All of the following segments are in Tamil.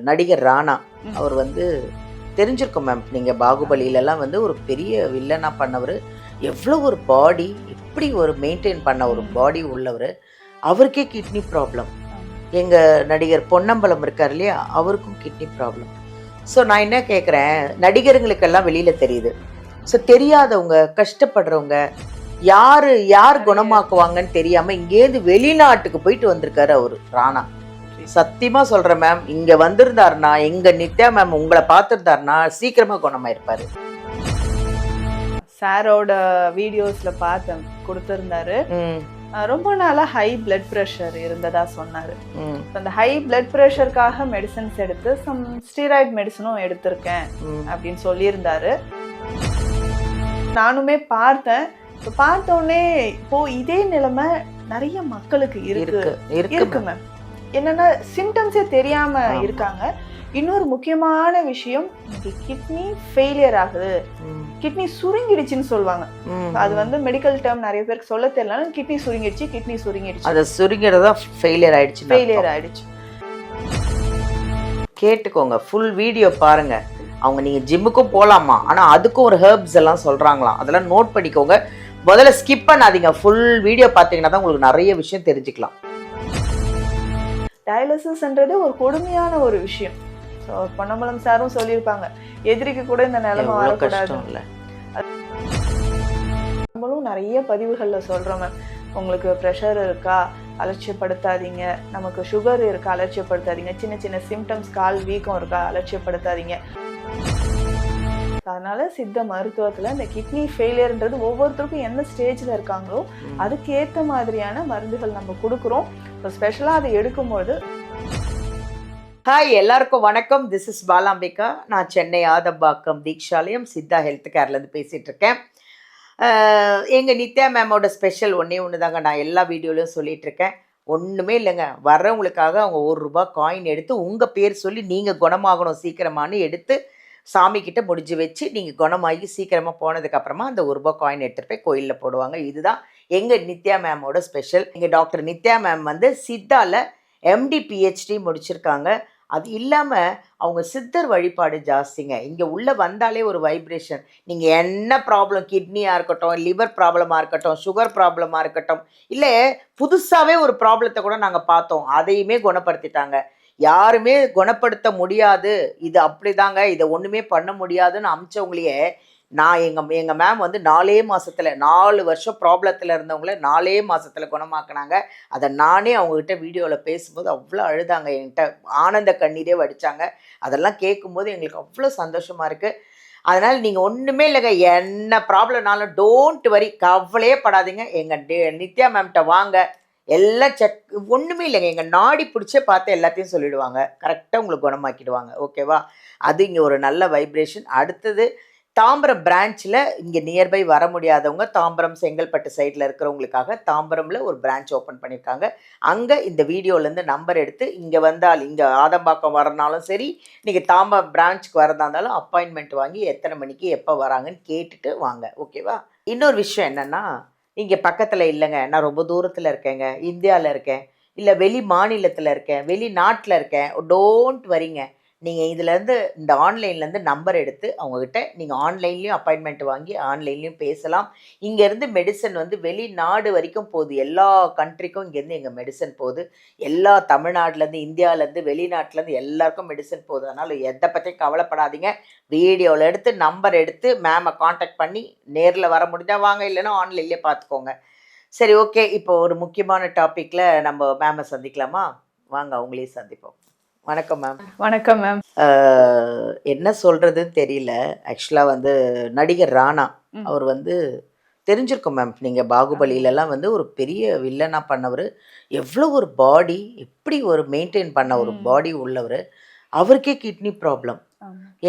நடிகர் ராணா அவர் வந்து தெரிஞ்சிருக்கும் மேம். நீங்கள் பாகுபலியிலலாம் வந்து ஒரு பெரிய வில்லனா பண்ணவர். எவ்வளோ ஒரு பாடி, எப்படி ஒரு மெயின்டைன் பண்ண ஒரு பாடி உள்ளவர். அவருக்கே கிட்னி ப்ராப்ளம். எங்கள் நடிகர் பொன்னம்பலம் இருக்கார் இல்லையா, அவருக்கும் கிட்னி ப்ராப்ளம். ஸோ நான் என்ன கேட்குறேன், நடிகருங்களுக்கெல்லாம் வெளியில் தெரியுது. ஸோ தெரியாதவங்க, கஷ்டப்படுறவங்க, யார் குணமாக்குவாங்கன்னு தெரியாமல் இங்கேருந்து வெளிநாட்டுக்கு போயிட்டு வந்திருக்காரு அவர் ராணா. சத்தியமா சொல்றேன் மேம், இங்க வந்திருந்தாருன்னா, எங்க நித்யா மேம் உங்களை பார்த்திருந்தாருன்னா சீக்கிரமா குணமாயிருப்பாரு. சாரோட வீடியோஸ்ல பார்த்தேன், கொடுத்திருந்தாரு. ரொம்ப நாளா ஹை பிளட் பிரஷர் இருந்ததா சொன்னாரு. அந்த ஹை பிளட் பிரஷருக்காக மெடிசன்ஸ் எடுத்து சம் ஸ்டீராய்டு மெடிசனும் எடுத்திருக்கேன் அப்படின்னு சொல்லியிருந்தாரு. நானுமே பார்த்தேன். பார்த்த உடனே இப்போ இதே நிலைமை நிறைய மக்களுக்கு இருக்கு மேம். என்னன்னா சிம்டம்ஸே தெரியாம இருக்காங்க. இன்னொரு முக்கியமான விஷயம், கிட்னி ஃபெயிலியர் ஆகுது, கிட்னி சுருங்கிடுச்சுன்னு சொல்லுவாங்க. அது வந்து மெடிக்கல் டேர்ம் நிறைய பேருக்கு சொல்ல தெரியலனாலும் கிட்னி சுருங்கிடுச்சு. அது சுருங்கிறதா ஃபெயிலியர் ஆயிடுச்சு. கேட்டுக்கோங்க, ஃபுல் வீடியோ பாருங்க. அவங்க நீங்க ஜிம்முக்கும் போலாமா, ஆனா அதுக்கும் ஒரு ஹெர்ப்ஸ் எல்லாம் சொல்றாங்களாம். அதெல்லாம் நோட் பண்ணிக்கோங்க. முதல்ல ஸ்கிப் பண்ணாதீங்க, ஃபுல் வீடியோ பார்த்தீங்கன்னா தான் உங்களுக்கு நிறைய விஷயம் தெரிஞ்சுக்கலாம். டயாலிசிஸ்ன்றது ஒரு கொடுமையான ஒரு விஷயம். ஸோ பொன்னம்பலம் சாரும் சொல்லியிருப்பாங்க, எதிரிக்கு கூட இந்த நிலைமை வரக்கூடாது. நம்மளும் நிறைய பதிவுகளில் சொல்கிறோம் மேம், உங்களுக்கு ப்ரெஷர் இருக்கா அலட்சியப்படுத்தாதீங்க, நமக்கு சுகர் இருக்கா அலட்சியப்படுத்தாதீங்க, சின்ன சின்ன சிம்டம்ஸ் கால் வீக்கம் இருக்கா அலட்சியப்படுத்தாதீங்க. அதனால சித்த மருத்துவத்தில் இந்த கிட்னி ஃபெயிலியர்ன்றது ஒவ்வொருத்தருக்கும் எந்த ஸ்டேஜில் இருக்காங்களோ அதுக்கு ஏற்ற மாதிரியான மருந்துகள் நம்ம கொடுக்குறோம். ஸ்பெஷலாக அதை எடுக்கும்போது. ஹாய், எல்லாருக்கும் வணக்கம். This is Balambika. நான் சென்னை ஆதம்பாக்கம் தீக்ஷாலயம் சித்தா ஹெல்த் கேர்லேருந்து பேசிகிட்டு இருக்கேன். எங்கள் நித்யா மேமோட ஸ்பெஷல் ஒன்று தாங்க. நான் எல்லா வீடியோலையும் சொல்லிகிட்ருக்கேன். ஒன்றுமே இல்லைங்க, வர்றவங்களுக்காக அவங்க ₹1 காயின் எடுத்து உங்கள் பேர் சொல்லி நீங்கள் குணமாகணும் சீக்கிரமானு எடுத்து சாமிக்கிட்ட முடிஞ்சு வச்சு நீங்கள் குணமாகி சீக்கிரமாக போனதுக்கப்புறமா அந்த ₹1 காயின் எடுத்துகிட்டு போய் கோயிலில் போடுவாங்க. இதுதான் எங்கள் நித்யா மேமோட ஸ்பெஷல். எங்கள் டாக்டர் நித்யா மேம் வந்து சித்தாவில் MD PhD முடிச்சிருக்காங்க. அது இல்லாமல் அவங்க சித்தர் வழிபாடு ஜாஸ்திங்க. இங்கே உள்ளே வந்தாலே ஒரு வைப்ரேஷன். நீங்கள் என்ன ப்ராப்ளம், கிட்னியாக இருக்கட்டும், லிவர் ப்ராப்ளமாக இருக்கட்டும், சுகர் ப்ராப்ளமாக இருக்கட்டும், இல்லை புதுசாகவே ஒரு ப்ராப்ளத்தை கூட நாங்கள் பார்த்தோம், அதையுமே குணப்படுத்திட்டாங்க. யாருமே குணப்படுத்த முடியாது, இது அப்படிதாங்க, இதை ஒன்றுமே பண்ண முடியாதுன்னு அமிச்சவங்களையே நான் எங்கள் மேம் வந்து 4 மாதத்தில் 4 வருஷம் ப்ராப்ளத்தில் இருந்தவங்கள 4 மாதத்தில் குணமாக்குனாங்க. அதை நானே அவங்கக்கிட்ட வீடியோவில் பேசும்போது அவ்வளோ அழுதாங்க, என்கிட்ட ஆனந்த கண்ணீரே வடித்தாங்க. அதெல்லாம் கேட்கும்போது எங்களுக்கு அவ்வளோ சந்தோஷமாக இருக்குது. அதனால் நீங்கள் ஒன்றுமே இல்லைங்க, என்ன ப்ராப்ளம்னாலும் டோன்ட் வரி, கவலையே படாதீங்க. எங்கள் நித்யா மேம்கிட்ட வாங்க, எல்லாம் செக், ஒன்றுமே இல்லைங்க. எங்கள் நாடி பிடிச்சே பார்த்து எல்லாத்தையும் சொல்லிவிடுவாங்க, கரெக்டாக உங்களுக்கு குணமாக்கிடுவாங்க. ஓகேவா? அது இங்கே ஒரு நல்ல வைப்ரேஷன். அடுத்தது தாம்பரம் பிரான்ச்சில் இங்கே நியர்பை வர முடியாதவங்க, தாம்பரம் செங்கல்பட்டு சைடில் இருக்கிறவங்களுக்காக தாம்பரமில் ஒரு பிரான்ச் ஓப்பன் பண்ணியிருக்காங்க. அங்கே இந்த வீடியோலேருந்து நம்பர் எடுத்து இங்கே வந்தால், இங்கே ஆதம்பாக்கம் வரனாலும் சரி, நீங்கள் தாம்பரம் பிரான்ச்சுக்கு வரதா இருந்தாலும் அப்பாயின்மெண்ட் வாங்கி எத்தனை மணிக்கு எப்போ வராங்கன்னு கேட்டுட்டு வாங்க. ஓகேவா? இன்னொரு விஷயம் என்னென்னா, இங்கே பக்கத்தில் இல்லைங்க, நான் ரொம்ப தூரத்தில் இருக்கேங்க, இந்தியாவில் இருக்கேன், இல்லை வெளி மாநிலத்தில் இருக்கேன், வெளிநாட்டில் இருக்கேன், டோன்ட் வரிங்க. நீங்கள் இதிலேருந்து இந்த ஆன்லைன்லேருந்து நம்பர் எடுத்து அவங்கக்கிட்ட நீங்கள் ஆன்லைன்லேயும் அப்பாயின்மெண்ட் வாங்கி ஆன்லைன்லேயும் பேசலாம். இங்கேருந்து மெடிசன் வந்து வெளிநாடு வரைக்கும் போகுது, எல்லா கண்ட்ரிக்கும் இங்கேருந்து எங்கள் மெடிசன் போகுது. எல்லா தமிழ்நாட்டிலேருந்து, இந்தியாவிலேருந்து, வெளிநாட்டிலேருந்து எல்லாருக்கும் மெடிசன் போகுது. அதனால் எதை பற்றியும் கவலைப்படாதீங்க. வீடியோவில் எடுத்து நம்பர் எடுத்து மேமை காண்டாக்ட் பண்ணி நேரில் வர முடிஞ்சால் வாங்க, இல்லைன்னா ஆன்லைன்லேயே பார்த்துக்கோங்க. சரி, ஓகே. இப்போ ஒரு முக்கியமான டாப்பிக்கில் நம்ம மேமை சந்திக்கலாமா? வாங்க, அவங்களையும் சந்திப்போம். வணக்கம் மேம். வணக்கம் மேம். என்ன சொல்கிறதுன்னு தெரியல. ஆக்சுவலாக வந்து நடிகர் ராணா அவர் வந்து தெரிஞ்சிருக்கும் மேம். நீங்கள் பாகுபலியிலலாம் வந்து ஒரு பெரிய வில்லனா பண்ணவர். எவ்வளோ ஒரு பாடி, எப்படி ஒரு மெயின்டைன் பண்ண ஒரு பாடி உள்ளவர். அவருக்கே கிட்னி ப்ராப்ளம்.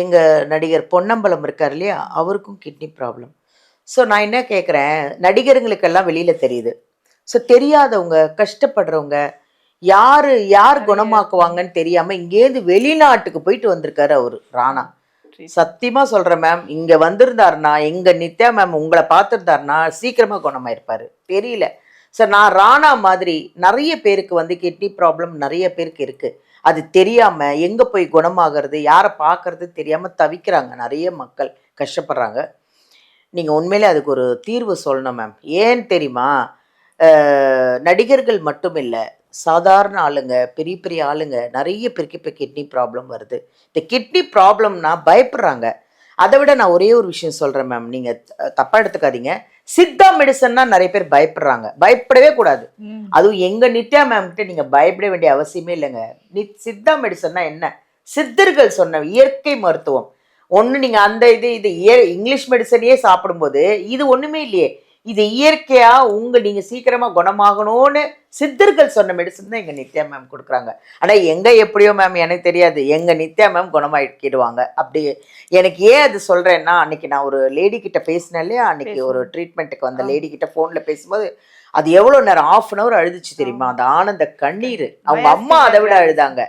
எங்கள் நடிகர் பொன்னம்பலம் இருக்கார் இல்லையா, அவருக்கும் கிட்னி ப்ராப்ளம். ஸோ நான் என்ன கேட்குறேன், நடிகருங்களுக்கெல்லாம் வெளியில் தெரியுது. ஸோ தெரியாதவங்க, கஷ்டப்படுறவங்க, யார் குணமாக்குவாங்கன்னு தெரியாமல் இங்கேருந்து வெளிநாட்டுக்கு போயிட்டு வந்திருக்காரு அவர் ராணா. சத்தியமாக சொல்கிறேன் மேம், இங்கே வந்திருந்தாருன்னா, எங்கள் நித்யா மேம் உங்களை பார்த்துருந்தாருன்னா சீக்கிரமாக குணமாயிருப்பார். தெரியல சார். நான் ராணா மாதிரி நிறைய பேருக்கு வந்து கிட்னி ப்ராப்ளம் நிறைய பேருக்கு இருக்குது. அது தெரியாம எங்க போய் குணமாகிறது, யாரை பார்க்கறது தெரியாம தவிக்கிறாங்க. நிறைய மக்கள் கஷ்டப்படுறாங்க. நீங்க உண்மையிலே அதுக்கு ஒரு தீர்வு சொல்லணும் மேம். ஏன் தெரியுமா? நடிகர்கள் மட்டும் இல்ல, சாதாரண ஆளுங்க, பெரிய பெரிய ஆளுங்க நிறைய பேருக்கு இப்போ கிட்னி ப்ராப்ளம் வருது. இந்த கிட்னி ப்ராப்ளம்னா பயப்படுறாங்க. அதை விட நான் ஒரே ஒரு விஷயம் சொல்றேன் மேம், நீங்க தப்பா எடுத்துக்காதீங்க. சித்தா மெடிசன்னா நிறைய பேர் பயப்படுறாங்க. பயப்படவே கூடாது. அதுவும் எங்க நித்யா மேம் கிட்ட நீங்க பயப்பட வேண்டிய அவசியமே இல்லைங்க. சித்தா மெடிசன்னா என்ன? சித்தர்கள் சொன்ன இயற்கை மருத்துவம். ஒன்று நீங்கள் அந்த இது இங்கிலீஷ் மெடிசனையே சாப்பிடும்போது இது ஒன்றுமே இல்லையே. இது இயற்கையா நீங்கள் சீக்கிரமாக குணமாகணும்னு சித்தர்கள் சொன்ன மெடிசன் தான் எங்கள் நித்யா மேம் கொடுக்குறாங்க. ஆனால் எங்கே எப்படியோ மேம் எனக்கு தெரியாது, எங்கள் நித்யா மேம் குணமாக்கிடுவாங்க. அப்படி எனக்கு ஏன் அது சொல்கிறேன்னா, அன்னைக்கு நான் ஒரு லேடி கிட்ட பேசினேன் இல்லையா, அன்னைக்கு ஒரு ட்ரீட்மெண்ட்டுக்கு வந்த லேடி கிட்ட ஃபோனில் பேசும்போது அது எவ்வளோ நேரம் 1/2 hour அழுதுச்சு தெரியுமா? அந்த ஆனந்த கண்ணீர். அவங்க அம்மா அதை விட அழுதாங்க.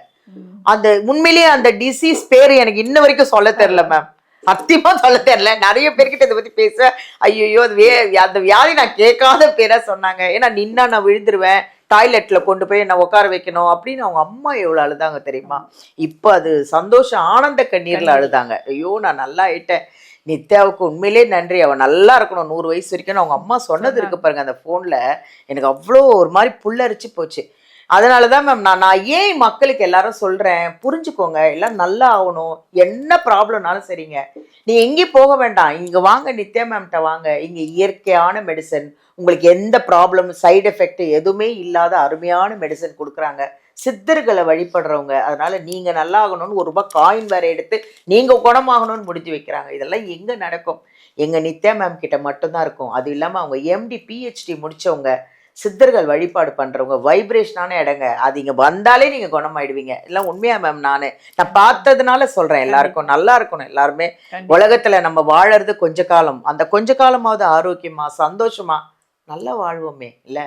அந்த உண்மையிலேயே அந்த டிசீஸ் பேரு எனக்கு இன்ன வரைக்கும் சொல்ல தெரியல மேம். சத்தியமா சொல்ல தெரியல. நிறைய பேர்கிட்ட இதை பத்தி பேச, ஐயோ அது அந்த வியாதி நான் கேட்காத பேரா சொன்னாங்க. ஏன்னா நின்னா நான் விழுந்துருவேன், டாய்லெட்ல கொண்டு போய் நான் உட்கார வைக்கணும் அப்படின்னு அவங்க அம்மா எவ்வளவு அழுதாங்க தெரியுமா? இப்ப அது சந்தோஷம் ஆனந்த கண்ணீர்ல அழுதாங்க. ஐயோ நான் நல்லா ஆயிட்டேன், நித்யாவுக்கு உண்மையிலே நன்றி, அவன் நல்லா இருக்கணும் 100 வயசு வரைக்கும் அவங்க அம்மா சொன்னது இருக்கு பாருங்க அந்த போன்ல. எனக்கு அவ்வளோ ஒரு மாதிரி புல்லரிச்சு போச்சு. அதனாலதான் மேம் நான் ஏன் மக்களுக்கு எல்லாரும் சொல்றேன், புரிஞ்சுக்கோங்க, எல்லாம் நல்லா ஆகணும். என்ன ப்ராப்ளம்னாலும் சரிங்க, நீ எங்கேயும் போக வேண்டாம், இங்க வாங்க, நித்யா மேம்கிட்ட வாங்க. இங்க இயற்கையான மெடிசன், உங்களுக்கு எந்த ப்ராப்ளம் சைடு எஃபெக்ட் எதுவுமே இல்லாத அருமையான மெடிசன் கொடுக்குறாங்க சித்தர்களை வழிபடுறவங்க. அதனால நீங்க நல்லா ஆகணும்னு ₹1 காயின் வேற எடுத்து நீங்க குணமாகணும்னு முடிஞ்சு வைக்கிறாங்க. இதெல்லாம் எங்க நடக்கும்? எங்க நித்யா மேம் கிட்ட மட்டும்தான் இருக்கும். அது இல்லாம அவங்க MD PhD முடிச்சவங்க, சித்தர்கள் வழிபாடு பண்றவங்க, வைப்ரேஷனான இடங்க. அது இங்க வந்தாலே நீங்க குணமாயிடுவீங்க. எல்லாம் உண்மையா மேம்? நான் பார்த்ததுனால சொல்றேன். எல்லாருக்கும் நல்லா இருக்கணும். எல்லாருமே உலகத்துல நம்ம வாழறது கொஞ்ச காலம், அந்த கொஞ்ச காலமாவது ஆரோக்கியமா சந்தோஷமா நல்லா வாழ்வோமே இல்ல?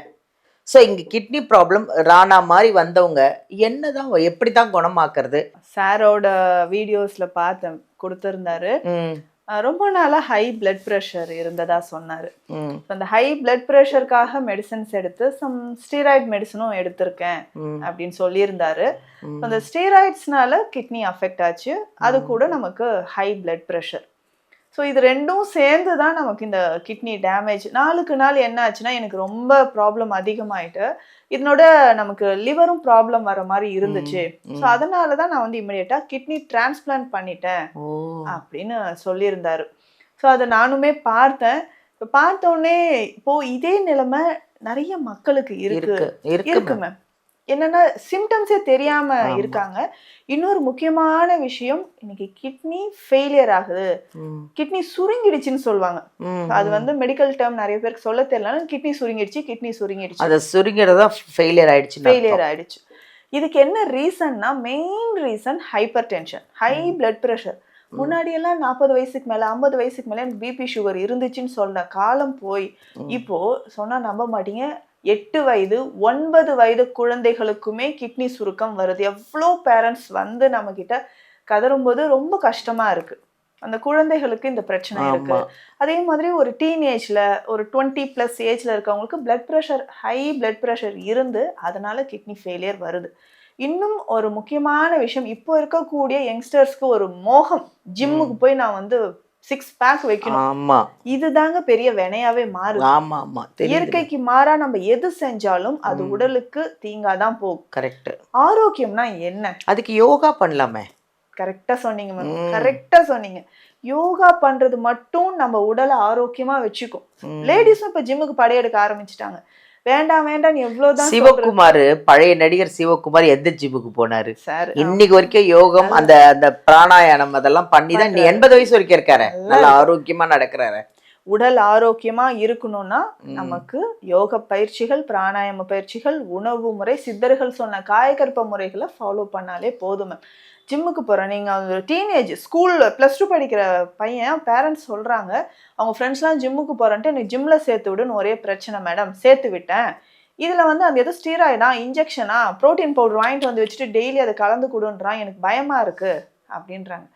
ஸோ இங்க கிட்னி ப்ராப்ளம் ராணா மாதிரி வந்தவங்க என்னதான் எப்படிதான் குணமாக்குறது? சாரோட வீடியோஸ்ல பார்த்தேன், கொடுத்திருந்தாரு. ரொம்ப நாளா ஹை பிளட் ப்ரெஷர் இருந்ததா சொன்னாரு. அந்த ஹை பிளட் ப்ரெஷருக்காக மெடிசன்ஸ் எடுத்து சம் ஸ்டீராய்டு மெடிசனும் எடுத்திருக்கேன் அப்படின்னு சொல்லியிருந்தாரு. அந்த ஸ்டீராய்ட்ஸ்னால கிட்னி அஃபெக்ட் ஆச்சு, அது கூட நமக்கு ஹை பிளட் ப்ரெஷர். ஸோ இது ரெண்டும் சேர்ந்து தான் நமக்கு இந்த கிட்னி டேமேஜ். நாளுக்கு நாள் என்ன ஆச்சுன்னா எனக்கு ரொம்ப ப்ராப்ளம் அதிகமாயிட்டு, இதனோட நமக்கு லிவரும் ப்ராப்ளம் வர மாதிரி இருந்துச்சு. ஸோ அதனால தான் நான் வந்து இமிடியேட்டா கிட்னி டிரான்ஸ்பிளான்ட் பண்ணிட்டேன் அப்படின்னு சொல்லியிருந்தாரு. ஸோ அதை நானுமே பார்த்தேன். இப்போ பார்த்தோன்னே இப்போ இதே நிலைமை நிறைய மக்களுக்கு இருக்கு மேம். என்னன்னா சிம்டம்ஸே தெரியாம இருக்காங்க. இன்னொரு முக்கியமான விஷயம், இன்னைக்கு கிட்னி ஃபெயிலியர் ஆகுது, கிட்னி சுருங்கிடுச்சுன்னு சொல்லுவாங்க. அது வந்து மெடிக்கல் டேர்ம் நிறைய பேருக்கு சொல்ல தெரியலனாலும் கிட்னி சுருங்கிடுச்சு. அது சுருங்கிறதா ஃபெயிலியர் ஆயிடுச்சு. இதுக்கு என்ன ரீசன்னா, main reason hypertension, high blood pressure. முன்னாடி எல்லாம் 40 வயசுக்கு மேல 50 வயசுக்கு மேல எனக்கு பிபி சுகர் இருந்துச்சுன்னு சொன்ன காலம் போய் இப்போ சொன்னா நம்ப மாட்டீங்க, 8 வயது 9 வயது குழந்தைகளுக்குமே கிட்னி சுருக்கம் வருது. எவ்வளோ பேரண்ட்ஸ் வந்து நம்ம கிட்ட கதறும்போது ரொம்ப கஷ்டமா இருக்கு. அந்த குழந்தைகளுக்கு இந்த பிரச்சனை இருக்கு. அதே மாதிரி ஒரு டீனேஜ்ல ஒரு 20+ ஏஜ்ல இருக்கவங்களுக்கு blood pressure, high blood pressure இருந்து அதனால கிட்னி ஃபெயிலியர் வருது. இன்னும் ஒரு முக்கியமான விஷயம், இப்போ இருக்கக்கூடிய யங்ஸ்டர்ஸ்க்கு ஒரு மோகம், ஜிம்முக்கு போய் நான் வந்து 6 பேக் வைக்கணும். இதுதாங்க பெரிய வினையாவே மாறுது. இயற்கைக்கு மாறா நம்ம எது செஞ்சாலும் அது உடலுக்கு தீங்காதான் போகும். கரெக்ட். ஆரோக்கியம்னா என்ன? அதுக்கு யோகா பண்ணலாமே. கரெக்டா சொன்னீங்க மேம், கரெக்டா சொன்னீங்க. யோகா பண்றது மட்டும் நம்ம உடலை ஆரோக்கியமா வச்சுக்கும். லேடிஸும் இப்ப ஜிம்முக்கு படையெடுக்க ஆரம்பிச்சுட்டாங்க. வேண்டாம் வேண்டாம் எவ்வளவுதான். சிவகுமார், பழைய நடிகர் சிவகுமார் எந்த ஜிம்முக்கு போனாரு சார்? இன்னைக்கு வரைக்கும் யோகம், அந்த அந்த பிராணாயாமம் அதெல்லாம் பண்ணி தான் 80 வயசு வரைக்கும் இருக்காரு, நல்லா ஆரோக்கியமா நடக்கிறாரு. உடல் ஆரோக்கியமா இருக்கணும்னா நமக்கு யோக பயிற்சிகள், பிராணாயாம பயிற்சிகள், உணவு முறை, சித்தர்கள் சொன்ன காயகற்ப முறைகளை ஃபாலோ பண்ணாலே போதும். ஜிம்முக்கு போகிறேன், நீங்கள் ஒரு டீனேஜ் ஸ்கூல் +2 படிக்கிற பையன், பேரண்ட்ஸ் சொல்கிறாங்க அவங்க ஃப்ரெண்ட்ஸ்லாம் ஜிம்முக்கு போகிறேன்ட்டு எனக்கு ஜிம்மில் சேர்த்து விடுன்னு ஒரே பிரச்சனை மேடம். சேர்த்து விட்டேன், இதில் வந்து அது எதுவும் ஸ்டீராய்டா, இன்ஜெக்ஷனா, ப்ரோட்டீன் பவுடர் வாங்கிட்டு வந்து வச்சுட்டு டெய்லி அதை கலந்து கொடுன்றான், எனக்கு பயமாக இருக்குது அப்படின்றாங்க.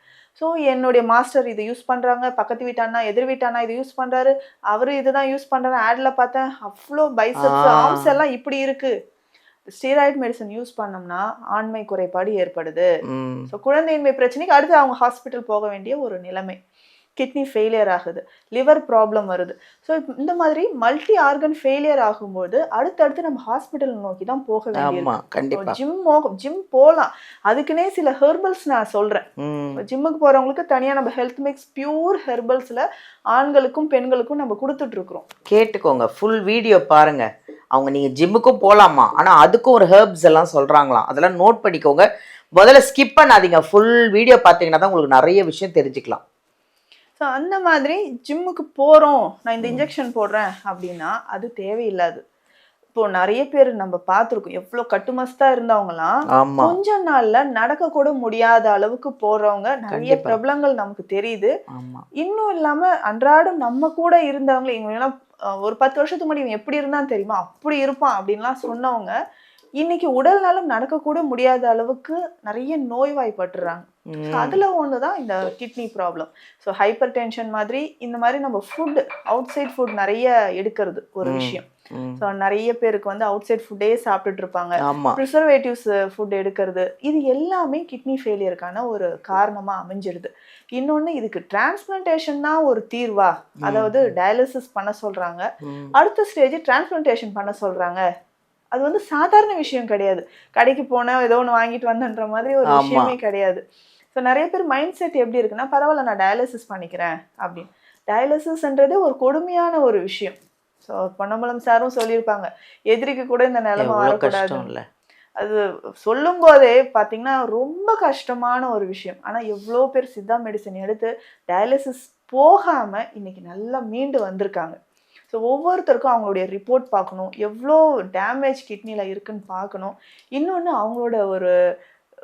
ஸோ என்னுடைய மாஸ்டர் இதை யூஸ் பண்ணுறாங்க, பக்கத்து வீட்டானா எதிர் வீட்டானா இதை யூஸ் பண்ணுறாரு, அவர் இதுதான் யூஸ் பண்ணுறாரு, ஆடில் பார்த்தேன், அவ்வளோ பைசப்ஸ் ஆர்ம்ஸ் எல்லாம் இப்படி இருக்குது. ஸ்டீராய்டு மெடிசன் யூஸ் பண்ணோம்னா ஆண்மை குறைபாடு ஏற்படுது. ஸோ குழந்தையின்மை பிரச்சனைக்கு அடுத்து அவங்க ஹாஸ்பிட்டல் போக வேண்டிய ஒரு நிலைமை. கிட்னி ஃபெயிலியர் ஆகுது, லிவர் ப்ராப்ளம் வருது. ஸோ இந்த மாதிரி மல்டி ஆர்கன் ஃபெயிலியர் ஆகும்போது அடுத்தடுத்து நம்ம ஹாஸ்பிட்டல் நோக்கி தான் போக வேண்டியது. ஜிம் போகலாம், அதுக்குன்னே சில ஹெர்பல்ஸ் நான் சொல்றேன். ஜிம்முக்கு போறவங்களுக்கு தனியா நம்ம ஹெல்த் மிக்ஸ் பியூர் ஹெர்பல்ஸ்ல ஆண்களுக்கும் பெண்களுக்கும் நம்ம கொடுத்துட்டு இருக்கிறோம். கேட்டுக்கோங்க, ஃபுல் வீடியோ பாருங்க. அவங்க நீங்கள் ஜிம்முக்கும் போகலாமா, ஆனால் அதுக்கும் ஒரு ஹெர்ப்ஸ் எல்லாம் சொல்கிறாங்களாம், அதெல்லாம் நோட் பண்ணிக்கோங்க. முதல்ல ஸ்கிப் பண்ணாதீங்க, ஃபுல் வீடியோ பார்த்தீங்கன்னா தான் உங்களுக்கு நிறைய விஷயம் தெரிஞ்சுக்கலாம். ஸோ அந்த மாதிரி ஜிம்முக்கு போகிறோம், நான் இந்த இன்ஜெக்ஷன் போடுறேன் அப்படின்னா அது தேவையில்லாது. இப்போ நிறைய பேர் நம்ம பார்த்துருக்கோம், எவ்வளோ கட்டுமஸ்தா இருந்தவங்கலாம் கொஞ்ச நாள்ல நடக்க கூட முடியாத அளவுக்கு போறவங்க நிறைய பிரபலங்கள் நமக்கு தெரியுது. இன்னும் இல்லாம அன்றாடம் நம்ம கூட இருந்தவங்க, இவங்க ஒரு 10 வருஷத்துக்கு முன்னாடி இவன் எப்படி இருந்தான்னு தெரியுமா, அப்படி இருப்பான் அப்படின்லாம் சொன்னவங்க இன்னைக்கு உடல் நலம் நடக்க கூட முடியாத அளவுக்கு நிறைய நோய்வாய்ப்பட்டுறாங்க. அதுல ஒண்ணுதான் இந்த kidney problem. So hyper tension மாதிரி இந்த மாதிரி நம்ம ஃபுட் அவுட் சைட் ஃபுட் நிறைய எடுக்கிறது ஒரு விஷயம். ஸோ நிறைய பேருக்கு வந்து அவுட் சைட் ஃபுட்டே சாப்பிட்டுட்டு இருப்பாங்க, ப்ரிசர்வேட்டிவ்ஸ் ஃபுட் எடுக்கிறது, இது எல்லாமே கிட்னி ஃபெயிலியருக்கான ஒரு காரணமா அமைஞ்சிடுது. இன்னொன்னு, இதுக்கு டிரான்ஸ்பிளான்டேஷன் தான் ஒரு தீர்வா, அதாவது டயாலிசிஸ் பண்ண சொல்றாங்க, அடுத்த ஸ்டேஜ் டிரான்ஸ்பிளான்டேஷன் பண்ண சொல்றாங்க. அது வந்து சாதாரண விஷயம் கிடையாது. கடைக்கு போனா ஏதோ ஒன்று வாங்கிட்டு வந்தன்ற மாதிரி ஒரு விஷயமே கிடையாது. ஸோ நிறைய பேர் மைண்ட் செட் எப்படி இருக்குன்னா, பரவாயில்ல நான் டயாலிசிஸ் பண்ணிக்கிறேன் அப்படின்னு. டயாலிசிஸ்ன்றது ஒரு கொடுமையான ஒரு விஷயம். ஸோ பொன்னம்பலம் சாரும் சொல்லியிருப்பாங்க, எதிரிக்கு கூட இந்த நிலைமை வரக்கூடாது. அது சொல்லும் போதே பார்த்தீங்கன்னா ரொம்ப கஷ்டமான ஒரு விஷயம். ஆனால் எவ்வளோ பேர் சித்தா மெடிசன் எடுத்து டயாலிசிஸ் போகாம இன்னைக்கு நல்லா மீண்டு வந்திருக்காங்க. ஸோ ஒவ்வொருத்தருக்கும் அவங்களுடைய ரிப்போர்ட் பார்க்கணும், எவ்வளோ டேமேஜ் கிட்னியில் இருக்குன்னு பார்க்கணும். இன்னொன்று, அவங்களோட ஒரு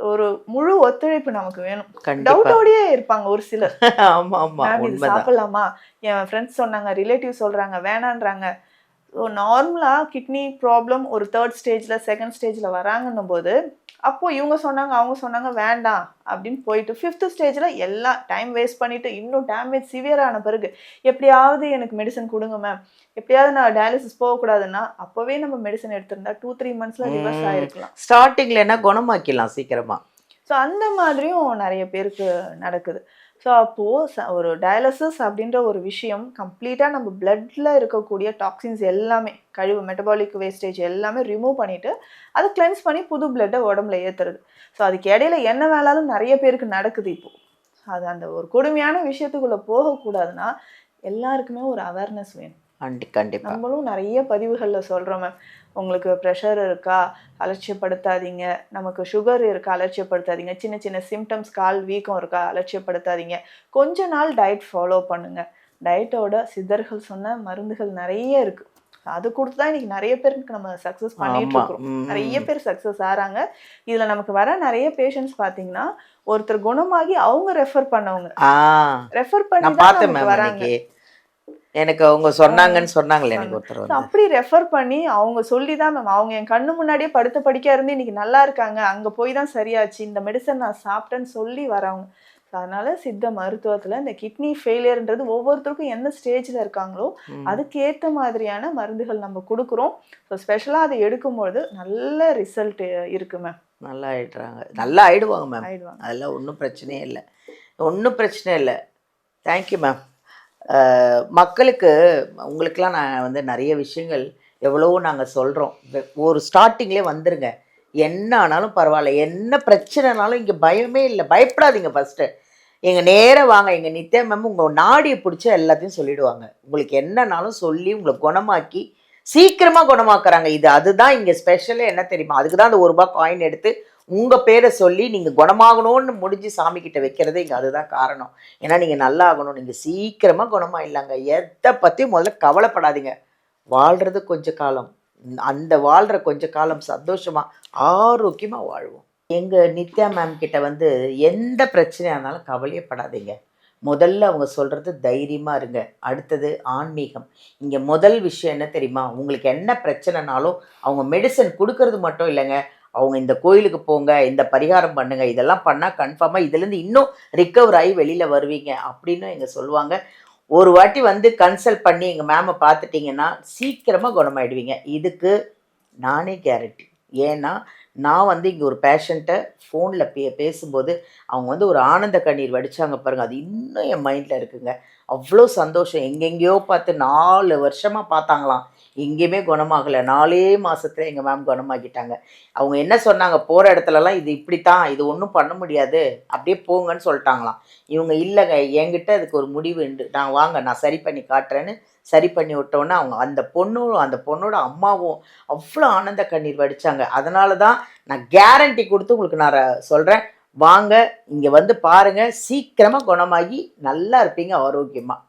ஒரு முழு ஒத்துழைப்பு நமக்கு வேணும். டவுட்டோடயே இருப்பாங்க ஒரு சிலர். இது சாப்பிடலாமா, என் ஃப்ரெண்ட்ஸ் சொன்னாங்க, ரிலேட்டிவ் சொல்றாங்க, வேணான்றாங்க. ஸோ நார்மலாக கிட்னி ப்ராப்ளம் ஒரு 3rd ஸ்டேஜில் 2nd ஸ்டேஜில் வராங்கன்னும் போது, அப்போது இவங்க சொன்னாங்க அவங்க சொன்னாங்க வேண்டாம் அப்படின்னு போயிட்டு 5th ஸ்டேஜில் எல்லாம் டைம் வேஸ்ட் பண்ணிவிட்டு இன்னும் டேமேஜ் சிவியர் ஆன பிறகு எப்படியாவது எனக்கு மெடிசன் கொடுங்க மேம், எப்படியாவது நான் டயாலிசிஸ் போகக்கூடாதுன்னா அப்போவே நம்ம மெடிசன் எடுத்திருந்தா 2-3 மந்த்ஸில் ரிவர்ஸ் ஆகிருக்கலாம். ஸ்டார்டிங்கில் என்ன குணமாக்கிடலாம் சீக்கிரமாக. ஸோ அந்த மாதிரியும் நிறைய பேருக்கு நடக்குது. ஸோ அப்போது ஒரு டயாலிசிஸ் அப்படின்ற ஒரு விஷயம் கம்ப்ளீட்டாக நம்ம பிளட்டில் இருக்கக்கூடிய டாக்ஸின்ஸ் எல்லாமே, கழிவு மெட்டபாலிக் வேஸ்டேஜ் எல்லாமே ரிமூவ் பண்ணிவிட்டு அதை கிளென்ஸ் பண்ணி புது பிளட்டை உடம்புல ஏற்றுறது. ஸோ அதுக்கு இடையில என்ன வேணாலும் நிறைய பேருக்கு நடக்குது. இப்போது அது அந்த ஒரு கொடுமையான விஷயத்துக்குள்ளே போகக்கூடாதுன்னா எல்லாருக்குமே ஒரு அவேர்னஸ் வேணும். கண்டிப்பாக நம்மளும் நிறைய பதிவுகளில் சொல்கிறோம் மேம், உங்களுக்கு ப்ரெஷர் இருக்கா அலட்சியப்படுத்தாதீங்க, நமக்கு சுகர் இருக்கா அலட்சியப்படுத்தாதீங்க, சின்ன சின்ன சிம்டம்ஸ் கால் வீக்கம் இருக்கா அலட்சியப்படுத்தாதீங்க, கொஞ்ச நாள் டயட் ஃபாலோ பண்ணுங்க. டயட்டோட சித்தர்கள் சொன்ன மருந்துகள் நிறைய இருக்கு, அது கொடுத்து தான் இன்னைக்கு நிறைய பேருக்கு நம்ம சக்ஸஸ் பண்ணிட்டு இருக்கோம். நிறைய பேர் சக்ஸஸ் ஆறாங்க. இதில் நமக்கு வர நிறைய பேஷண்ட்ஸ் பார்த்தீங்கன்னா ஒருத்தர் குணமாகி அவங்க ரெஃபர் பண்ணவங்க, ரெஃபர் பண்ணி தான் வராங்க. எனக்கு அவங்க சொன்னாங்கன்னு சொன்னாங்களே எனக்கு ஒருத்தர், அப்படி ரெஃபர் பண்ணி அவங்க சொல்லி தான் மேம், அவங்க என் கண்ணு முன்னாடியே படுத்த படிக்க இருந்து இன்னைக்கு நல்லா இருக்காங்க, அங்கே போய் தான் சரியாச்சு, இந்த மெடிசன் நான் சாப்பிட்டேன்னு சொல்லி வரவங்க. அதனால சித்த மருத்துவத்தில் இந்த கிட்னி ஃபெயிலியர்ன்றது ஒவ்வொருத்தருக்கும் எந்த ஸ்டேஜில் இருக்காங்களோ அதுக்கு ஏற்ற மாதிரியான மருந்துகள் நம்ம கொடுக்குறோம். ஸோ ஸ்பெஷலாக அதை எடுக்கும்போது நல்ல ரிசல்ட் இருக்கு மேம். நல்லா ஆயிடுறாங்க, நல்லா ஆயிடுவாங்க மேம், ஆயிடுவாங்க, அதெல்லாம் ஒன்றும் பிரச்சனையே இல்லை, ஒன்றும் பிரச்சனை இல்லை. Thank you ma'am. மக்களுக்கு உங்களுக்கெல்லாம் நான் வந்து நிறைய விஷயங்கள் எவ்வளவோ நாங்கள் சொல்கிறோம். ஒரு ஸ்டார்டிங்லேயே வந்துருங்க, என்ன ஆனாலும் பரவாயில்ல, என்ன பிரச்சனைனாலும் இங்கே பயமே இல்லை, பயப்படாதீங்க. ஃபஸ்ட்டு எங்கள் நேராக வாங்க, எங்கள் நித்யா மேம் உங்கள் நாடியை பிடிச்ச எல்லாத்தையும் சொல்லிவிடுவாங்க. உங்களுக்கு என்னன்னாலும் சொல்லி உங்களை குணமாக்கி சீக்கிரமாக குணமாக்குறாங்க. அதுதான் இங்கே ஸ்பெஷலே என்ன தெரியுமா, அதுக்கு தான் அந்த ₹1 காயின் எடுத்து உங்கள் பேரை சொல்லி நீங்கள் குணமாகணும்னு முடிஞ்சு சாமிக்கிட்ட வைக்கிறதே இங்கே அதுதான் காரணம். ஏன்னா நீங்கள் நல்லா ஆகணும், நீங்கள் சீக்கிரமாக குணமாயிடலாங்க. எதை பற்றியும் முதல்ல கவலைப்படாதீங்க. வாழ்கிறது கொஞ்ச காலம், அந்த வாழ்கிற கொஞ்ச காலம் சந்தோஷமாக ஆரோக்கியமாக வாழ்வோம். எங்கள் நித்யா மேம் கிட்ட வந்து எந்த பிரச்சனையாக இருந்தாலும் கவலையப்படாதீங்க. முதல்ல அவங்க சொல்கிறது தைரியமாக இருங்க. அடுத்தது ஆன்மீகம். இங்கே முதல் விஷயம் என்ன தெரியுமா, உங்களுக்கு என்ன பிரச்சனைனாலும் அவங்க மெடிசன் கொடுக்கறது மட்டும் இல்லைங்க, அவங்க இந்த கோயிலுக்கு போங்க, இந்த பரிகாரம் பண்ணுங்க, இதெல்லாம் பண்ணால் கன்ஃபார்மாக இதுலேருந்து இன்னும் ரிக்கவர் ஆகி வெளியில் வருவீங்க அப்படின்னு எங்கள் சொல்லுவாங்க. ஒரு வாட்டி வந்து கன்சல்ட் பண்ணி எங்கள் மேமை பார்த்துட்டிங்கன்னா சீக்கிரமாக குணமாயிடுவீங்க. இதுக்கு நானே கேரண்டி. ஏன்னா நான் வந்து இங்கே ஒரு பேஷண்ட்டை ஃபோனில் பேசும்போது அவங்க வந்து ஒரு ஆனந்த கண்ணீர் வடித்தாங்க பாருங்கள், அது இன்னும் என் மைண்டில் இருக்குங்க. அவ்வளோ சந்தோஷம். எங்கெங்கேயோ பார்த்து 4 வருஷமாக பார்த்தாங்களாம், எங்கேயுமே குணமாகலை. 4 மாதத்துல எங்கள் மேம் குணமாக்கிட்டாங்க. அவங்க என்ன சொன்னாங்க, போகிற இடத்துலலாம் இது இப்படித்தான், இது ஒன்றும் பண்ண முடியாது, அப்படியே போங்கன்னு சொல்லிட்டாங்களாம். இவங்க இல்லைங்க, என்கிட்ட அதுக்கு ஒரு முடிவு உண்டு, நான் வாங்க நான் சரி பண்ணி காட்டுறேன்னு சரி பண்ணி விட்டோன்னே அவங்க அந்த பொண்ணோட அம்மாவும் அவ்வளோ ஆனந்த கண்ணீர் வடித்தாங்க. அதனால தான் நான் கேரண்டி கொடுத்து உங்களுக்கு நான் சொல்கிறேன், வாங்க இங்கே வந்து பாருங்கள், சீக்கிரமாக குணமாகி நல்லா இருப்பீங்க ஆரோக்கியமாக.